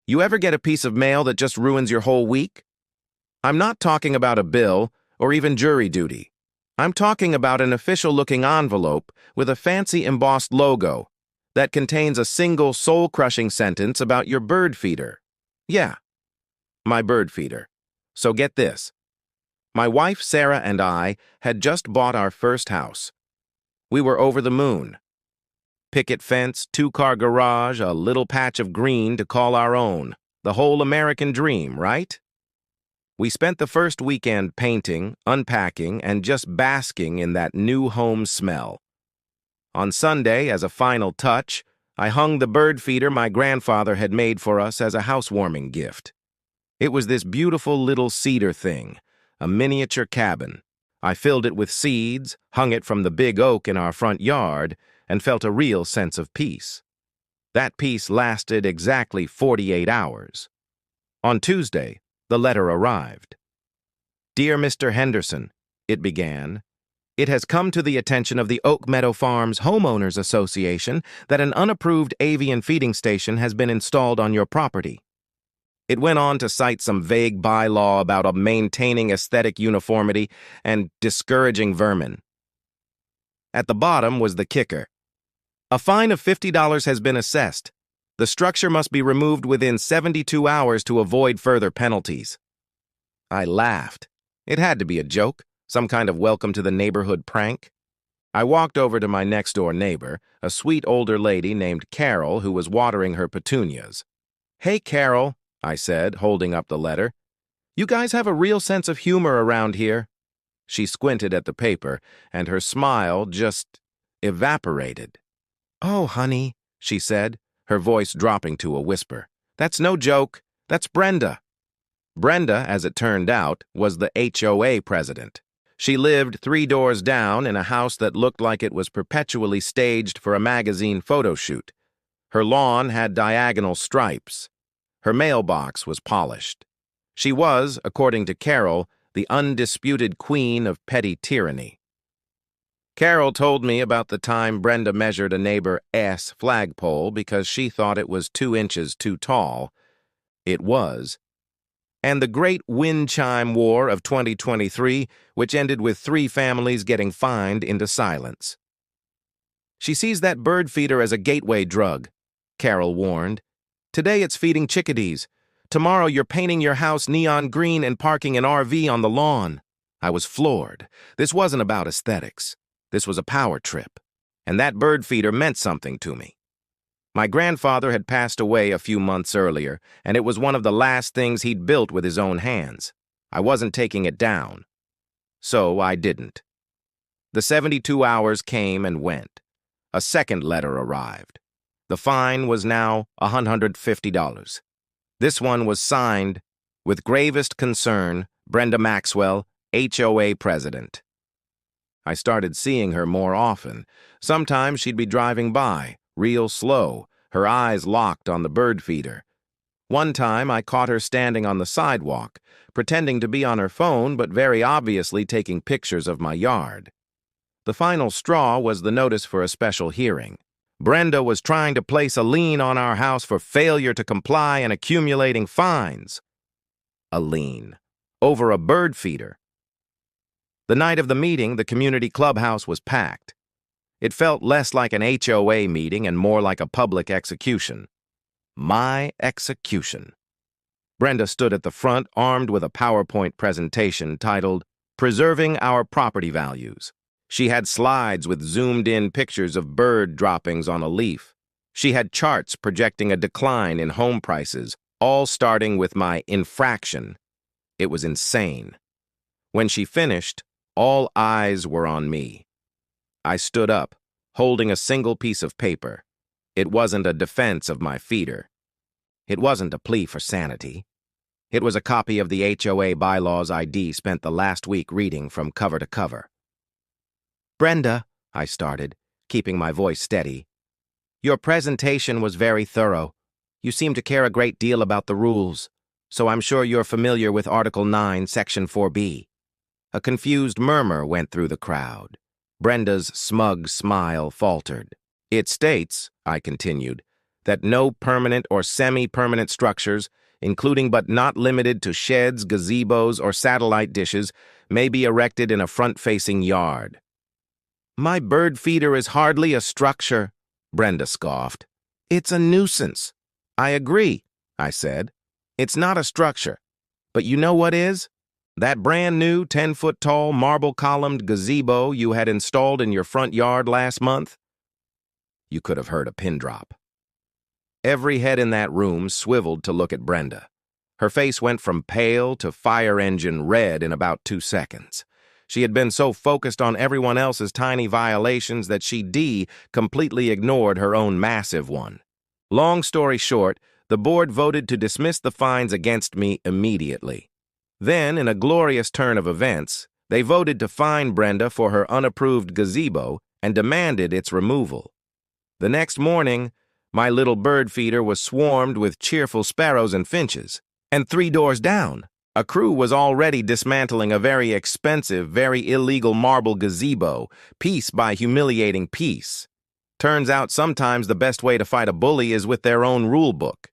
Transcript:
You ever get a piece of mail that just ruins your whole week? I'm not talking about a bill or even jury duty. I'm talking about an official-looking envelope with a fancy embossed logo that contains a single soul-crushing sentence about your bird feeder. Yeah, my bird feeder. So get this. My wife, Sarah, and I had just bought our first house. We were over the moon. Picket fence, two-car garage, a little patch of green to call our own. The whole American dream, right? We spent the first weekend painting, unpacking, and just basking in that new home smell. On Sunday, as a final touch, I hung the bird feeder my grandfather had made for us as a housewarming gift. It was this beautiful little cedar thing, a miniature cabin. I filled it with seeds, hung it from the big oak in our front yard, and felt a real sense of peace. That peace lasted exactly 48 hours. On Tuesday, the letter arrived. "Dear Mr. Henderson," it began, "it has come to the attention of the Oak Meadow Farms Homeowners Association that an unapproved avian feeding station has been installed on your property." It went on to cite some vague bylaw about maintaining aesthetic uniformity and discouraging vermin. At the bottom was the kicker. A fine of $50 has been assessed. The structure must be removed within 72 hours to avoid further penalties. I laughed. It had to be a joke, some kind of welcome to the neighborhood prank. I walked over to my next-door neighbor, a sweet older lady named Carol who was watering her petunias. "Hey, Carol," I said, holding up the letter. "You guys have a real sense of humor around here." She squinted at the paper, and her smile just evaporated. "Oh, honey," she said, her voice dropping to a whisper. "That's no joke. That's Brenda." Brenda, as it turned out, was the HOA president. She lived 3 doors down in a house that looked like it was perpetually staged for a magazine photo shoot. Her lawn had diagonal stripes. Her mailbox was polished. She was, according to Carol, the undisputed queen of petty tyranny. Carol told me about the time Brenda measured a neighbor's flagpole because she thought it was 2 inches too tall. It was. And the great wind chime war of 2023, which ended with 3 families getting fined into silence. "She sees that bird feeder as a gateway drug," Carol warned. "Today it's feeding chickadees. Tomorrow you're painting your house neon green and parking an RV on the lawn." I was floored. This wasn't about aesthetics. This was a power trip. And that bird feeder meant something to me. My grandfather had passed away a few months earlier, and it was one of the last things he'd built with his own hands. I wasn't taking it down. So I didn't. The 72 hours came and went. A second letter arrived. The fine was now $150. This one was signed, "With gravest concern, Brenda Maxwell, HOA President." I started seeing her more often. Sometimes she'd be driving by, real slow, her eyes locked on the bird feeder. One time I caught her standing on the sidewalk, pretending to be on her phone but very obviously taking pictures of my yard. The final straw was the notice for a special hearing. Brenda was trying to place a lien on our house for failure to comply and accumulating fines. A lien. Over a bird feeder. The night of the meeting, the community clubhouse was packed. It felt less like an HOA meeting and more like a public execution. My execution. Brenda stood at the front, armed with a PowerPoint presentation titled, "Preserving Our Property Values." She had slides with zoomed-in pictures of bird droppings on a leaf. She had charts projecting a decline in home prices, all starting with my infraction. It was insane. When she finished, all eyes were on me. I stood up, holding a single piece of paper. It wasn't a defense of my feeder. It wasn't a plea for sanity. It was a copy of the HOA bylaws I'd spent the last week reading from cover to cover. "Brenda," I started, keeping my voice steady, "your presentation was very thorough. You seem to care a great deal about the rules, so I'm sure you're familiar with Article 9, Section 4B. A confused murmur went through the crowd. Brenda's smug smile faltered. "It states," I continued, that no permanent or semi-permanent structures, including but not limited to sheds, gazebos, or satellite dishes, may be erected in a front-facing yard. My bird feeder is hardly a structure, Brenda scoffed. It's a nuisance. I agree, I said. It's not a structure. But you know what is? That brand new 10-foot-tall marble-columned gazebo you had installed in your front yard last month? You could have heard a pin drop. Every head in that room swiveled to look at Brenda. Her face went from pale to fire engine red in about 2 seconds. She had been so focused on everyone else's tiny violations that she completely ignored her own massive one. Long story short, the board voted to dismiss the fines against me immediately. Then, in a glorious turn of events, they voted to fine Brenda for her unapproved gazebo and demanded its removal. The next morning, my little bird feeder was swarmed with cheerful sparrows and finches, and 3 doors down, a crew was already dismantling a very expensive, very illegal marble gazebo, piece by humiliating piece. Turns out sometimes the best way to fight a bully is with their own rule book.